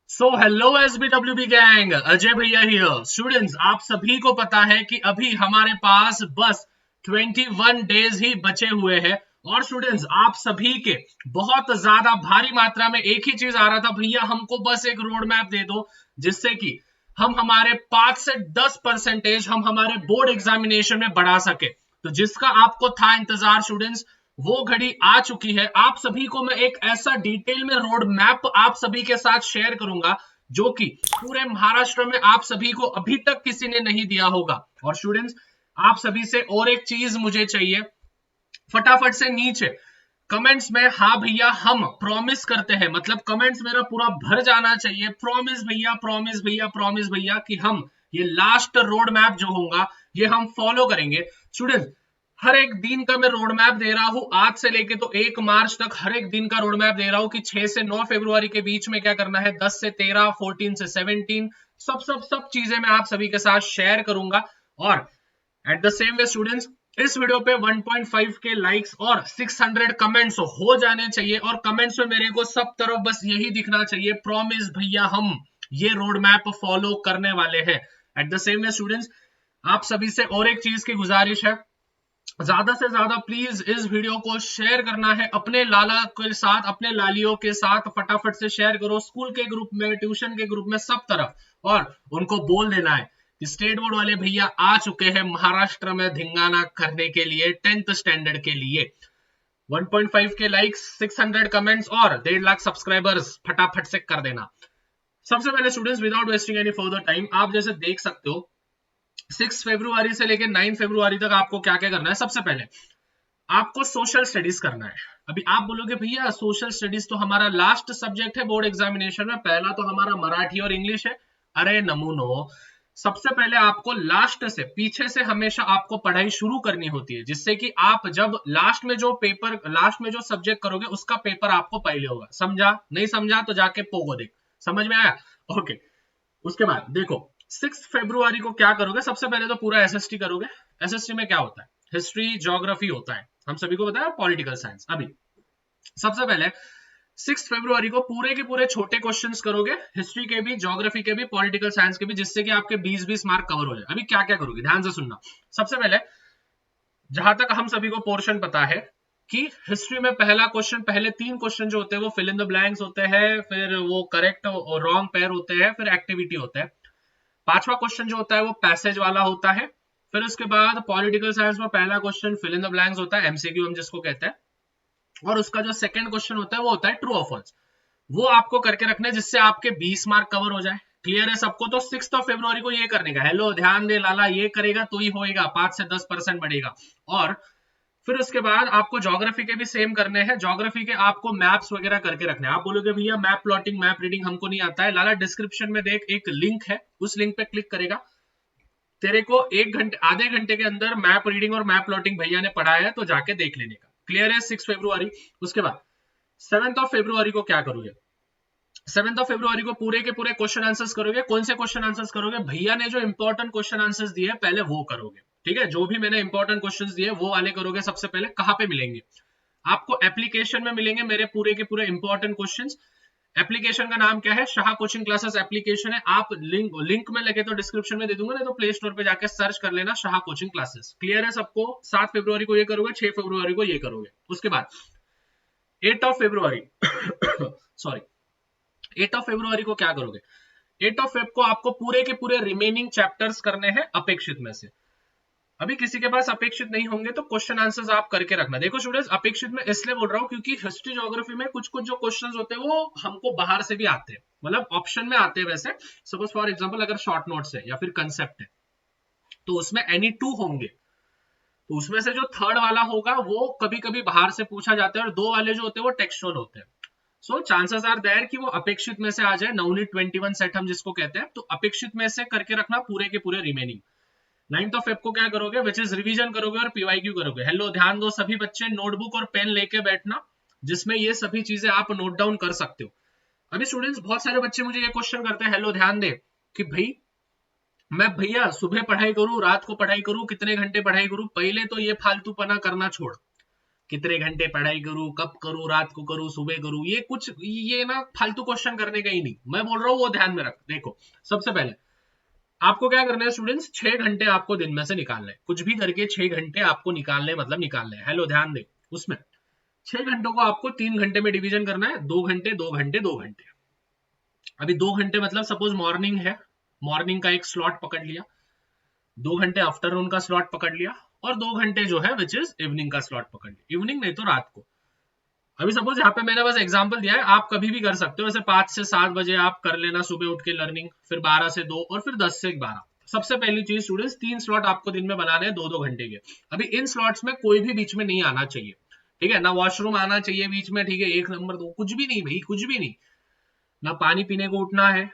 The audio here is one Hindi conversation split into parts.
So hello SBWB gang, Ajay भैया हियर। स्टूडेंट्स, आप सभी को पता है कि अभी हमारे पास बस 21 डेज ही बचे हुए हैं। और स्टूडेंट्स, आप सभी के बहुत ज्यादा भारी मात्रा में एक ही चीज आ रहा था, भैया हमको बस एक रोड मैप दे दो जिससे कि हम हमारे 5 से 10% हम हमारे बोर्ड एग्जामिनेशन में बढ़ा सके। तो जिसका आपको था इंतजार स्टूडेंट्स, वो घड़ी आ चुकी है। आप सभी को मैं एक ऐसा डिटेल में रोड मैप आप सभी के साथ शेयर करूंगा जो कि पूरे महाराष्ट्र में आप सभी को अभी तक किसी ने नहीं दिया होगा। और स्टूडेंट्स, आप सभी से और एक चीज मुझे चाहिए, फटाफट से नीचे कमेंट्स में हाँ भैया हम प्रॉमिस करते हैं, मतलब कमेंट्स मेरा पूरा भर जाना चाहिए। प्रॉमिस भैया, प्रॉमिस भैया, प्रॉमिस भैया कि हम ये लास्ट रोड मैप जो होगा ये हम फॉलो करेंगे। स्टूडेंट्स, हर एक दिन का मैं रोड मैप दे रहा हूं, आज से लेके तो 1 मार्च तक हर एक दिन का रोड मैप दे रहा हूं कि 6 से 9 फरवरी के बीच में क्या करना है, 10 से 13, 14 से 17, सब चीजें मैं आप सभी के साथ शेयर करूंगा। और at the same way students, इस वीडियो पे 1.5 के लाइक्स और 600 कमेंट्स हो जाने चाहिए। और कमेंट्स में मेरे को सब तरफ बस यही दिखना चाहिए, प्रॉमिस भैया हम ये रोड मैप फॉलो करने वाले हैं। At the same way students, आप सभी से और एक चीज की गुजारिश है, ज्यादा से ज्यादा प्लीज इस वीडियो को शेयर करना है अपने लाला के साथ, अपने लालियों के साथ। फटाफट से शेयर करो, स्कूल के ग्रुप में, ट्यूशन के ग्रुप में, सब तरफ। और उनको बोल देना है कि स्टेट बोर्ड वाले भैया आ चुके हैं महाराष्ट्र में धिंगाना करने के लिए 10th स्टैंडर्ड के लिए। 1.5 के लाइक्स, 600 कमेंट्स और 1.5 लाख सब्सक्राइबर्स फटाफट से कर देना। सबसे पहले students, without wasting any further time, आप जैसे देख सकते हो 6 फरवरी से लेकर 9 फरवरी तक आपको क्या क्या करना है। सबसे पहले आपको सोशल स्टडीज करना है। अभी आप बोलोगे भैया सोशल स्टडीज तो हमारा लास्ट सब्जेक्ट है बोर्ड एग्जामिनेशन में, पहला तो हमारा मराठी और इंग्लिश है। अरे नमूनो, सबसे पहले आपको लास्ट से, पीछे से हमेशा आपको पढ़ाई शुरू करनी होती है, जिससे कि आप जब लास्ट में जो पेपर, लास्ट में जो सब्जेक्ट करोगे उसका पेपर आपको पहले होगा। समझा? नहीं समझा तो जाके पोगो देख। समझ में आया? ओके। उसके बाद देखो 6 फरवरी को क्या करोगे, सबसे पहले तो पूरा एसएसटी करोगे। एसएसटी में क्या होता है, हिस्ट्री, ज्योग्राफी होता है, हम सभी को पता है, पॉलिटिकल साइंस। अभी सबसे पहले 6 फरवरी को पूरे के पूरे छोटे क्वेश्चंस करोगे, हिस्ट्री के भी, ज्योग्राफी के भी, पॉलिटिकल साइंस के भी, जिससे कि आपके 20-20 मार्क कवर हो जाए। अभी क्या क्या करोगे, ध्यान से सुनना। सबसे पहले, जहां तक हम सभी को पोर्शन पता है कि हिस्ट्री में पहला क्वेश्चन, पहले 3 क्वेश्चन जो होते हैं वो फिल इन द ब्लैंक्स होते हैं, फिर वो करेक्ट और रॉन्ग पेयर होते हैं, फिर एक्टिविटी होता है। 5वां क्वेश्चन जो होता है वो पैसेज वाला होता है। फिर उसके बाद पॉलिटिकल साइंस में पहला question fill in the blanks होता है, एमसीक्यू हम जिसको कहते हैं। और उसका जो सेकंड क्वेश्चन होता है वो होता है ट्रू और फॉल्स। वो आपको करके रखना है जिससे आपके 20 मार्क कवर हो जाए। क्लियर है सबको? तो 6 फरवरी को ये करने का। हेलो, ध्यान दे लाला, ये करेगा तो ही होएगा, 5 से 10% बढ़ेगा। और फिर उसके बाद आपको ज्योग्राफी के भी सेम करने हैं। ज्योग्राफी के आपको मैप्स वगैरह करके रखने हैं। आप बोलोगे भैया मैप प्लॉटिंग, मैप रीडिंग हमको नहीं आता है। लाला, डिस्क्रिप्शन में देख, एक लिंक है, उस लिंक पे क्लिक करेगा, तेरे को 1 घंटे, आधे घंटे के अंदर मैप रीडिंग और मैप प्लॉटिंग भैया ने पढ़ाया है, तो जाके देख लेने का। क्लियर है? 6 फरवरी। उसके बाद 7 फरवरी को क्या करोगे, 7 फरवरी को पूरे के पूरे क्वेश्चन आंसर्स करोगे। कौन से क्वेश्चन आंसर्स करोगे? भैया ने जो इंपॉर्टेंट क्वेश्चन आंसर्स दिए पहले वो करोगे। ठीक है, जो भी मैंने इंपॉर्टेंट क्वेश्चंस दिए वो वाले करोगे। सबसे पहले कहां पे मिलेंगे आपको? एप्लीकेशन में मिलेंगे मेरे पूरे के पूरे इंपॉर्टेंट क्वेश्चंस। एप्लीकेशन का नाम क्या है? शाह कोचिंग क्लासेस एप्लीकेशन है। आप लिंक में लगे तो डिस्क्रिप्शन में दे दूंगा, नहीं तो प्ले स्टोर पे जाके सर्च कर लेना शाह कोचिंग क्लासेस। क्लियर है सबको? 7 फरवरी को ये करोगे, 6 फरवरी को ये करोगे। उसके बाद 8 फरवरी सॉरी 8 फरवरी को क्या करोगे? 8 फेब को आपको पूरे के पूरे रिमेनिंग चैप्टर्स करने हैं अपेक्षित में से। अभी किसी के पास अपेक्षित नहीं होंगे तो क्वेश्चन आंसर्स आप करके रखना। देखो स्टूडेंट्स, अपेक्षित में इसलिए बोल रहा हूं क्योंकि हिस्ट्री, ज्योग्राफी में कुछ कुछ जो क्वेश्चंस होते हैं वो हमको बाहर से भी आते हैं, मतलब ऑप्शन में आते हैं। वैसे सपोज फॉर एग्जांपल अगर शॉर्ट नोट्स है या फिर कंसेप्ट है तो उसमें एनी 2 होंगे, तो उसमें से जो थर्ड वाला होगा वो कभी कभी बाहर से पूछा जाता है, और 2 वाले जो होते हैं वो टेक्सचुअल होते हैं। सो चांसेस आर देयर कि वो अपेक्षित में से आ जाए, नवनीत 21 सेट हम जिसको कहते हैं। तो अपेक्षित में से करके रखना पूरे के पूरे रिमेनिंग। 9 फेब को क्या करोगे? विच इज रिवीजन करोगे और पीवाईक्यू करोगे। हेलो, ध्यान दो सभी बच्चे, नोटबुक और पेन लेके बैठना जिसमें ये सभी चीजें आप नोट डाउन कर सकते हो। अभी स्टूडेंट्स, बहुत सारे बच्चे मुझे ये क्वेश्चन करते हैं, हेलो ध्यान दे, कि भाई मैं भैया सुबह पढ़ाई करूं, रात को पढ़ाई करूं, कितने घंटे पढ़ाई करूं? पहले तो ये फालतूपना करना छोड़, कितने घंटे पढ़ाई करूं, कब करूं, रात को करूं, सुबह करूं, ये कुछ ये ना फालतू क्वेश्चन करने का ही नहीं। मैं बोल रहा हूँ वो ध्यान में रख। देखो सबसे पहले आपको क्या करना है स्टूडेंट्स, 6 घंटे आपको दिन में से निकालने हैं, कुछ भी करके 6 घंटे आपको निकालने मतलब निकालने हैं। हेलो ध्यान दे, उसमें 6 घंटों को आपको 3 घंटे में डिवीजन करना है, 2 घंटे 2 घंटे 2 घंटे। अभी 2 घंटे मतलब सपोज मॉर्निंग है, मॉर्निंग का एक स्लॉट पकड़ लिया, 2 घंटे आफ्टरनून का स्लॉट पकड़ लिया, और 2 घंटे जो है विच इज इवनिंग का स्लॉट पकड़ लिया। इवनिंग नहीं तो रात को। अभी सपोज यहाँ पे मैंने बस एग्जांपल दिया है, आप कभी भी कर सकते हो। वैसे 5 से 7 बजे आप कर लेना सुबह उठ के लर्निंग, फिर 12 से 2 और फिर 10 से 12। सबसे पहली चीज स्टूडेंट्स, 3 स्लॉट आपको दिन में बनाने हैं 2-2 घंटे के। अभी इन स्लॉट्स में कोई भी बीच में नहीं आना चाहिए, ठीक है ना, वॉशरूम आना चाहिए बीच में, ठीक है, 1 नंबर 2 कुछ भी नहीं भाई, कुछ भी नहीं। ना पानी पीने को उठना है,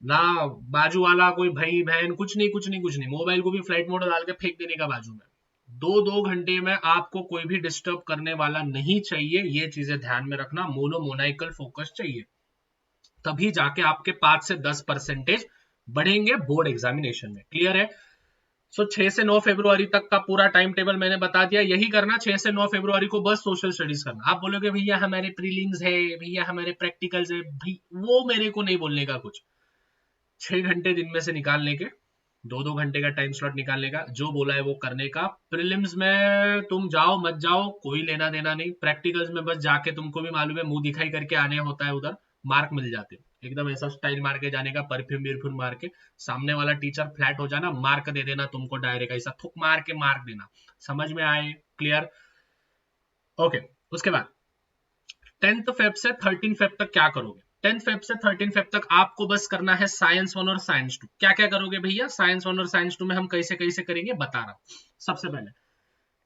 ना बाजू वाला कोई भाई बहन, कुछ नहीं कुछ नहीं कुछ नहीं। मोबाइल को भी फ्लाइट मोड डाल के फेंक देने का बाजू में। 2-2 घंटे में आपको कोई भी डिस्टर्ब करने वाला नहीं चाहिए, ये चीजें ध्यान में रखना। मोनोमोनाइकल फोकस चाहिए, तभी जाके आपके 5 से 10% बढ़ेंगे बोर्ड एग्जामिनेशन में। क्लियर है? सो 6 से 9 फरवरी तक का पूरा टाइम टेबल मैंने बता दिया। यही करना, 6 से 9 फरवरी को बस सोशल स्टडीज करना। आप बोलोगे भैया हमारे प्रीलिम्स है, भैया हमारे प्रैक्टिकल्स है, भाई वो मेरे को नहीं बोलने का कुछ। 6 घंटे दिन में से निकालने के, 2-2 घंटे का टाइम स्लॉट निकालने का, जो बोला है वो करने का। प्रीलिम्स में तुम जाओ मत जाओ कोई लेना देना नहीं, प्रैक्टिकल्स में बस जाके तुमको भी मालूम है मुंह दिखाई करके आने होता है, उधर मार्क मिल जाते हैं। एकदम ऐसा स्टाइल मार के जाने का, परफ्यूम बिरफ्यूम मार के, सामने वाला टीचर फ्लैट हो जाना, मार्क दे देना तुमको डायरेक्ट, ऐसा थुक मार के मार्क देना। समझ में आए? क्लियर? ओके। उसके बाद 10th फेब से 13 फेब तक क्या करोगे? 10th फेब से 13 फेब तक आपको बस करना है साइंस 1 और साइंस 2। क्या क्या करोगे भैया? साइंस 1 और साइंस 2 में हम कैसे कैसे करेंगे बता रहा हूं। सबसे पहले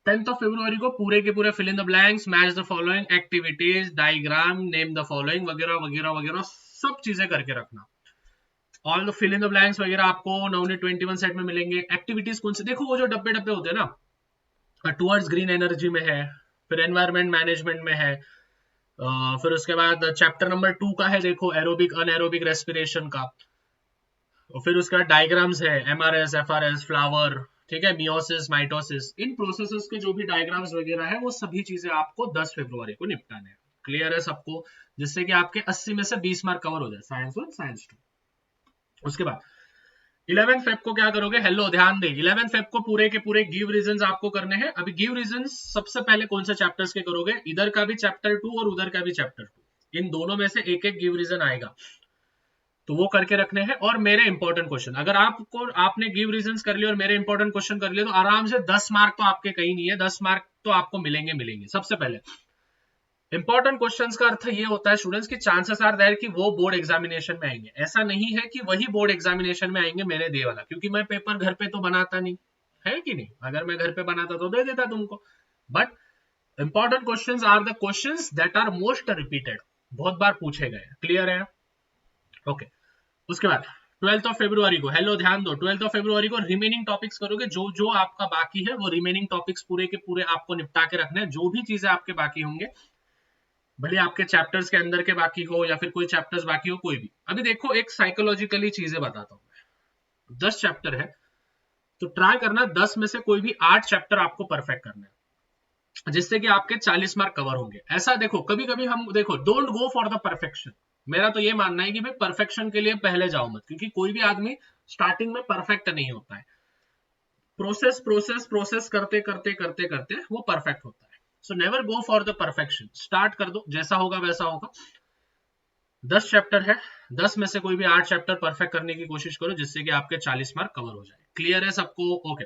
10th फरवरी को पूरे के पूरे fill in the blanks, match the following activities, diagram, name the following वगैरह वगैरह वगैरह सब चीजें करके रखना। All the fill in the blanks वगैरह आपको नवनीत 21 सेट में मिलेंगे। एक्टिविटीज कौन से? देखो वो जो डब्बे डब्बे होते हैं ना, टुवर्ड्स ग्रीन एनर्जी में है, फिर एनवायरमेंट मैनेजमेंट में है, फिर उसके बाद चैप्टर नंबर 2 का है, देखो एरोबिक अनएरोबिक रेस्पिरेशन का। और फिर उसका डायग्राम्स है, एमआरएस, एफआरएस, फ्लावर, ठीक है, मियोसिस, माइटोसिस, इन प्रोसेसेस के जो भी डायग्राम्स वगैरह है वो सभी चीजें आपको 10 फरवरी को निपटाने हैं। क्लियर है सबको? जिससे कि आपके 80 में से 20 मार्क कवर हो जाए, साइंस 1 साइंस 2। उसके बाद 11 फेब को क्या करोगे? हेलो ध्यान दे, 11 फेब को पूरे के पूरे गिव रीजंस आपको करने हैं। अभी गिव रीजंस सबसे पहले कौन से चैप्टर्स के करोगे? इधर का भी चैप्टर 2 और उधर का भी चैप्टर 2, इन दोनों में से एक एक गिव रीजन आएगा, तो वो करके रखने हैं। और मेरे इंपॉर्टेंट क्वेश्चन, अगर आपने गिव रीजंस कर लिए और मेरे इंपॉर्टेंट क्वेश्चन कर लिए तो आराम से 10 मार्क तो आपके कहीं नहीं है, 10 मार्क तो आपको मिलेंगे मिलेंगे। सबसे पहले इंपॉर्टेंट क्वेश्चंस का अर्थ ये होता है स्टूडेंट्स की चांसेस आर देयर कि वो बोर्ड एग्जामिनेशन में आएंगे। ऐसा नहीं है कि वही बोर्ड एग्जामिनेशन में आएंगे मेरे दे वाला, क्योंकि मैं पेपर घर पे तो बनाता नहीं है कि नहीं। अगर मैं घर पे बनाता तो दे देता तुमको, but important questions are the questions that are most repeated, बहुत बार पूछे गए। क्लियर है? ओके। उसके बाद 12 फरवरी को, हेलो ध्यान दो, 12 फरवरी को रिमेनिंग टॉपिक्स करोगे। जो जो आपका बाकी है वो रिमेनिंग टॉपिक्स पूरे के पूरे आपको निपटा के रखने हैं। जो भी चीजें आपके बाकी होंगे, भले आपके चैप्टर्स के अंदर के बाकी हो या फिर कोई चैप्टर्स बाकी हो, कोई भी। अभी देखो एक साइकोलॉजिकली चीजें बताता हूं। 10 चैप्टर है तो ट्राई करना 10 में से कोई भी 8 चैप्टर आपको परफेक्ट करना है, जिससे कि आपके 40 मार्क कवर होंगे। ऐसा देखो कभी कभी हम देखो, don't go for the perfection. मेरा तो ये मानना है कि भाई परफेक्शन के लिए पहले जाओ मत, क्योंकि कोई भी आदमी स्टार्टिंग में परफेक्ट नहीं होता है। प्रोसेस प्रोसेस प्रोसेस करते करते करते करते वो परफेक्ट होता है। So never go for the perfection, start कर दो, जैसा होगा वैसा होगा। 10 चैप्टर है, 10 में से कोई भी 8 चैप्टर परफेक्ट करने की कोशिश करो, जिससे कि आपके 40 मार्क कवर हो जाए। क्लियर है सबको? ओके।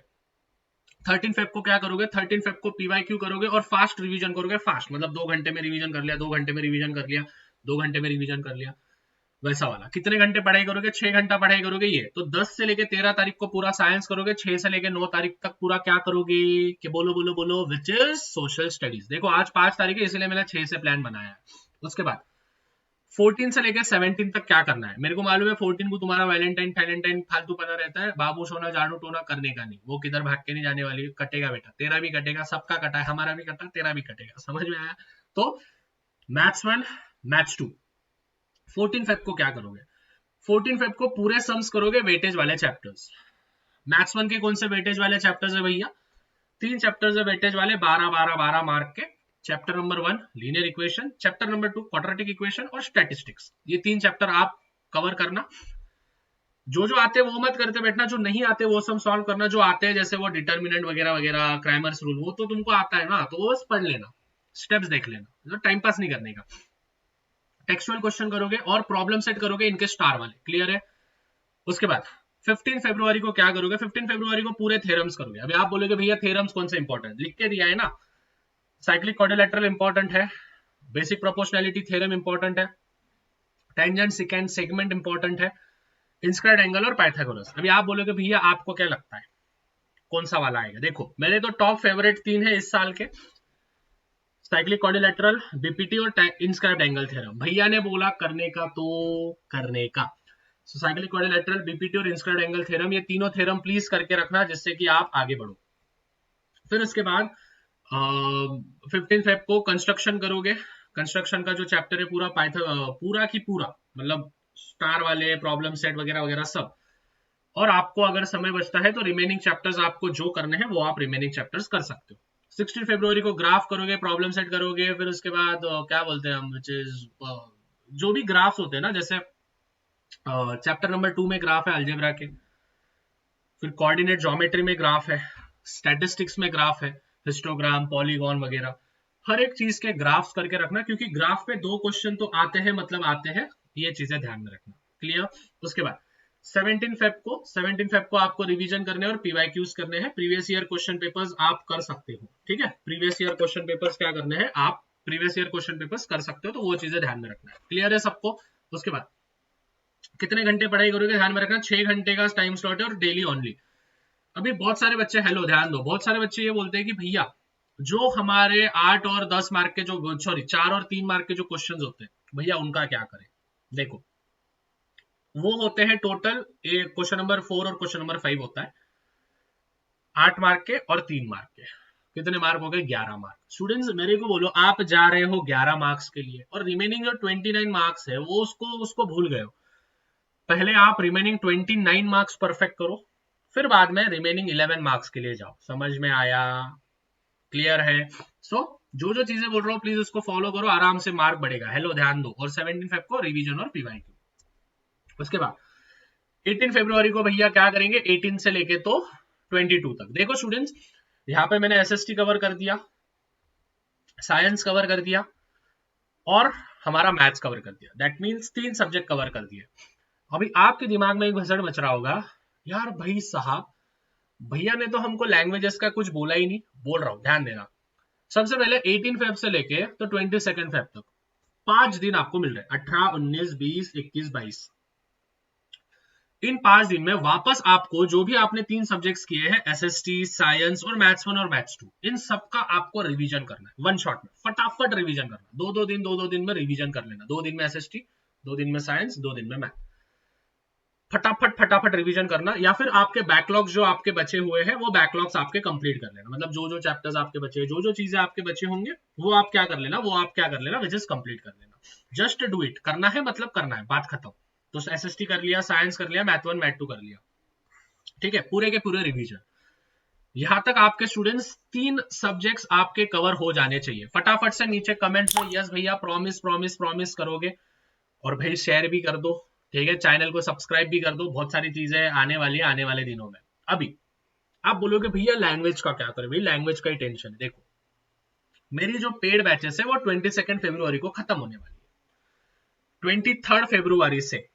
13 फेब को क्या करोगे? 13 फेब को पीवाईक्यू करोगे और फास्ट रिवीजन करोगे। फास्ट मतलब 2 घंटे में रिवीजन कर लिया, 2 घंटे में रिवीजन कर लिया, 2 घंटे में रिवीजन कर लिया, वैसा वाला। कितने घंटे पढ़ाई करोगे? 6 घंटा पढ़ाई करोगे। ये तो 10 से लेके 13 तारीख को पूरा साइंस करोगे, 6 से लेके 9 तारीख तक पूरा क्या करोगे? कि बोलो बोलो बोलो, विच इज सोशल स्टडीज। देखो आज 5 तारीख है, इसलिए मैंने 6 से प्लान बनाया है। उसके बाद 14 से लेकर 17 तक क्या करना है? मेरे को मालूम है 14 को तुम्हारा वैलेंटाइन फैलेंटाइन फालतू पना रहता है, बाबू सोना झाड़ू टोना करने का नहीं, वो किधर भाग के नहीं जाने वाली। कटेगा बेटा, तेरा भी कटेगा, सबका कटा है, हमारा भी कटा, तेरा भी कटेगा। समझ में आया? तो मैथ्स 1 मैथ्स 2। 14 फेब को क्या करोगे? 14 फेब को पूरे सम्स करोगे, वेटेज वाले चैप्टर्स। मैथ्स 1 के कौन से वेटेज वाले चैप्टर्स है भैया? 3 चैप्टर्स है वेटेज वाले, 12 मार्क के। Chapter number 1 linear equation, chapter number 2 quadratic equation और स्टैटिस्टिक्स। ये 3 चैप्टर आप कवर करना। जो आते हैं वो मत करते बैठना, जो नहीं आते वो सब सॉल्व करना। जो आते हैं जैसे वो डिटर्मिनेंट वगैरह वगैरह, क्राइमर्स रूल, वो तो तुमको आता है ना, तो वो बस पढ़ लेना, स्टेप्स देख लेना, टाइम पास नहीं करने का। टेक्सचुअल क्वेश्चन करोगे और प्रॉब्लम सेट करोगे इनके स्टार वाले, क्लियर है। उसके बाद 15 फरवरी को क्या करोगे, 15 फरवरी को पूरे थ्योरम्स करोगे। अभी आप बोलोगे भैया थ्योरम्स कौन से इंपॉर्टेंट, लिख के दिया है ना। साइक्लिक क्वाड्रिलेटरल इंपॉर्टेंट है, बेसिक प्रोपोर्शनैलिटी थ्योरम इंपॉर्टेंट है, टेंजेंट सेकेंड सेगमेंट इंपॉर्टेंट है, इंस्क्राइब्ड एंगल और पाइथागोरस। अभी आप बोलोगे भैया आपको क्या लगता है कौन सा वाला आएगा। देखो मेरे तो टॉप फेवरेट 3 है इस साल के, साइक्लिक क्वाड्रिलेटरल, बीपीटी और इंस्क्राइब्ड एंगल थ्योरम। भैया ने बोला करने का तो करने का। सो साइक्लिक क्वाड्रिलेटरल, बीपीटी और इंस्क्राइब्ड एंगल थ्योरम, ये तीनों थ्योरम प्लीज करके रखना जिससे कि आप आगे बढ़ो। फिर उसके बाद 15 फेब को कंस्ट्रक्शन करोगे। कंस्ट्रक्शन का जो चैप्टर है पूरा पूरा की पूरा, मतलब स्टार वाले, प्रॉब्लम सेट वगैरह वगैरह सब। और आपको अगर समय बचता है तो रिमेनिंग चैप्टर्स आपको जो करने हैं वो आप रिमेनिंग चैप्टर्स कर सकते हो। 16 फरवरी को ग्राफ करोगे, प्रॉब्लम सेट करोगे। फिर उसके बाद क्या बोलते हैं हम, जो भी ग्राफ्स होते हैं ना, जैसे चैप्टर नंबर 2 में ग्राफ है अलजेब्रा के, फिर कोऑर्डिनेट ज्योमेट्री में ग्राफ है, स्टैटिस्टिक्स में ग्राफ है, हिस्टोग्राम, पॉलीगॉन वगैरह, हर एक चीज के ग्राफ्स करके रखना, क्योंकि ग्राफ पे 2 क्वेश्चन तो आते हैं, मतलब आते हैं, ये चीजें ध्यान में रखना, क्लियर। उसके बाद 17 फेब को आपको रिवीजन करने और पीवाईक्यूज करने हैं। प्रीवियस ईयर क्वेश्चन पेपर्स आप कर सकते हो, ठीक है। प्रीवियस ईयर क्वेश्चन पेपर्स क्या करने हैं, आप प्रीवियस ईयर क्वेश्चन पेपर्स कर सकते हो, तो वो चीजें ध्यान में रखना है, क्लियर है सबको। उसके बाद कितने घंटे पढ़ाई करोगे ध्यान में रखना, 6 घंटे का टाइम स्लॉट है और डेली ओनली। अभी बहुत सारे बच्चे, हेलो ध्यान दो, बहुत सारे बच्चे ये बोलते हैं कि भैया जो हमारे 8 और 10 मार्क के जो, सॉरी 4 और 3 मार्क के जो क्वेश्चंस होते हैं भैया उनका क्या करें। देखो वो होते हैं टोटल, क्वेश्चन नंबर 4 और क्वेश्चन नंबर 5 होता है 8 मार्क के और 3 मार्क के। कितने मार्क हो गए, 11 मार्क। स्टूडेंट्स मेरे को बोलो, आप जा रहे हो 11 मार्क्स के लिए और रिमेनिंग जो 29 मार्क्स है वो उसको भूल गए हो। पहले आप रिमेनिंग 29 मार्क्स परफेक्ट करो, फिर बाद में रिमेनिंग 11 मार्क्स के लिए जाओ। समझ में आया, क्लियर है। सो जो चीजें बोल रहा हूँ प्लीज उसको फॉलो करो, आराम से मार्क बढ़ेगा। हेलो ध्यान दो। और 17 फेब को रिवीजन और पीवाईक्यू। उसके बाद 18 फरवरी को भैया क्या करेंगे, 18 से लेके तो 22 तक। देखो स्टूडेंट्स यहाँ पे मैंने एसएसटी कवर कर दिया, साइंस कवर कर दिया और हमारा मैथ्स कवर कर दिया। दैट मीन्स 3 सब्जेक्ट कवर कर दिए। अभी आपके दिमाग में एक भसड़ मच रहा होगा, यार भाई साहब भैया ने तो हमको लैंग्वेजेस का कुछ बोला ही नहीं। बोल रहा हूं, ध्यान देना। सबसे पहले 18 फेब से लेके तो 22 फेब तक 5 दिन आपको मिल रहे हैं, 18, 19, 20, 21, 22। इन 5 दिन में वापस आपको जो भी आपने 3 सब्जेक्ट्स किए हैं, एसएसटी, साइंस और मैथ्स 1 और मैथ्स 2, इन सबका आपको रिवीजन करना है। वन शॉट में फटाफट रिवीजन करना, दो दिन में रिवीजन कर लेना। 2 दिन में एसएसटी, 2 दिन में साइंस, 2 दिन में मैथ। फटाफट रिवीजन करना, या फिर आपके बैकलॉग्स जो आपके बचे हुए हैं वो बैकलॉग्स आपके कंप्लीट कर लेना। मतलब जो चैप्टर्स आपके बचे, जो चीजें आपके बचे होंगे वो आप क्या कर लेना, विच इज कंप्लीट कर लेना। जस्ट डू इट, करना है मतलब करना है, बात खत्म। तो एसएसटी कर लिया, साइंस कर लिया, मैथ 1 मैथ 2 कर लिया, ठीक है। पूरे के पूरे रिवीजन। यहां तक आपके स्टूडेंट्स 3 सब्जेक्ट्स आपके कवर हो जाने चाहिए। फटाफट से नीचे कमेंट्स में यस भैया प्रॉमिस करोगे, और भाई शेयर भी कर दो, ठीक है। चैनल को सब्सक्राइब भी कर दो, बहुत सारी चीजें आने वाली है आने वाले दिनों में। अभी आप बोलोगे भैया लैंग्वेज का क्या करें, भाई लैंग्वेज का ही टेंशन है। देखो मेरी जो पेड बैचेस है वो 22 फरवरी को खत्म होने वाली है। 23 फरवरी से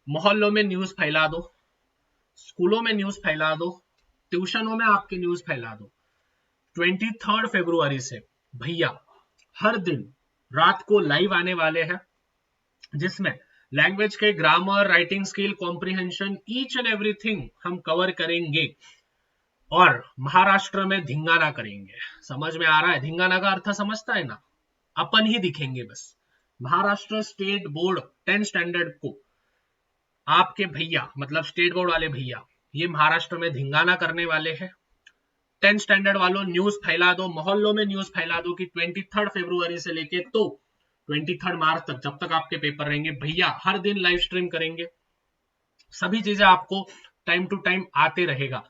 मोहल्लों में न्यूज फैला दो, स्कूलों में न्यूज फैला दो, ट्यूशनों में आपके न्यूज फैला दो। 23 फरवरी से भैया हर दिन रात को लाइव आने वाले हैं, जिसमें लैंग्वेज के grammar, writing skill, comprehension, each and everything हम कवर करेंगे। और महाराष्ट्र में धिंगाना करेंगे। समझ में आ रहा है, धिंगाना का अर्थ समझता है ना, अपन ही दिखेंगे बस। महाराष्ट्र स्टेट बोर्ड 10 स्टैंडर्ड को आपके भैया, मतलब स्टेट बोर्ड वाले भैया, ये महाराष्ट्र में धिंगाना करने वाले हैं। 10 स्टैंडर्ड वालों न्यूज फैला दो, मोहल्लों में न्यूज फैला दो कि 23 फरवरी से लेके तो 23 मार्च तक, जब तक आपके पेपर रहेंगे भैया हर दिन लाइव स्ट्रीम करेंगे। सभी चीजें आपको टाइम टू टाइम आते रहेगा।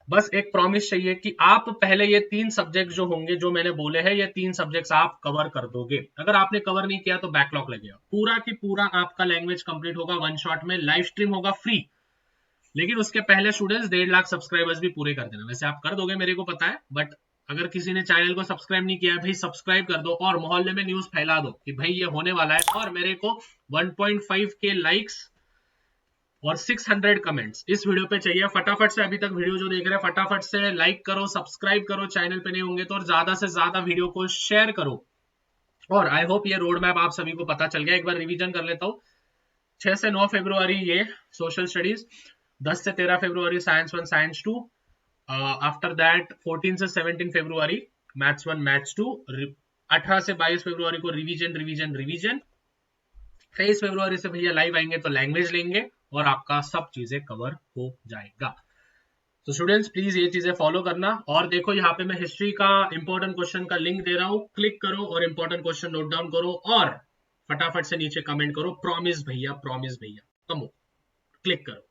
बस एक प्रॉमिस चाहिए कि आप पहले ये 3 सब्जेक्ट जो होंगे जो मैंने बोले हैं, ये 3 सब्जेक्ट्स आप कवर कर दोगे। अगर आपने कवर नहीं किया तो बैकलॉग लगेगा। पूरा की पूरा आपका लैंग्वेज कंप्लीट होगा वन शॉट में। लाइव स्ट्रीम होगा फ्री, लेकिन उसके पहले स्टूडेंट्स 1.5 लाख सब्सक्राइबर्स भी पूरे कर देना। वैसे आप कर दोगे मेरे को पता है, बट अगर किसी ने चैनल को सब्सक्राइब नहीं किया है भाई, सब्सक्राइब कर दो और मोहल्ले में न्यूज फैला दो कि भाई ये होने वाला है। और मेरे को 1.5 के लाइक्स और 600 कमेंट्स इस वीडियो पे चाहिए। फटाफट से अभी तक वीडियो जो देख रहे हैं फटाफट से लाइक करो, सब्सक्राइब करो चैनल पे नहीं होंगे तो, और ज्यादा से ज्यादा वीडियो को शेयर करो। और आई होप ये रोड मैप आप सभी को पता चल गया। एक बार रिवीजन कर लेता हूँ। 6 से 9 फरवरी ये सोशल स्टडीज, 10 से 13 फरवरी साइंस 1 साइंस 2, आफ्टर दैट 14 से 17 फरवरी मैथ्स 1 मैथ्स 2, 18 से 22 फरवरी को रिवीजन रिवीजन रिवीजन, 23 फरवरी से भैया लाइव आएंगे तो लैंग्वेज लेंगे और आपका सब चीजें कवर हो जाएगा। तो स्टूडेंट्स प्लीज ये चीजें फॉलो करना। और देखो यहाँ पे मैं हिस्ट्री का इंपॉर्टेंट क्वेश्चन का लिंक दे रहा हूँ, क्लिक करो और इंपॉर्टेंट क्वेश्चन नोट डाउन करो और फटाफट से नीचे कमेंट करो प्रॉमिस भैया कमो, क्लिक करो।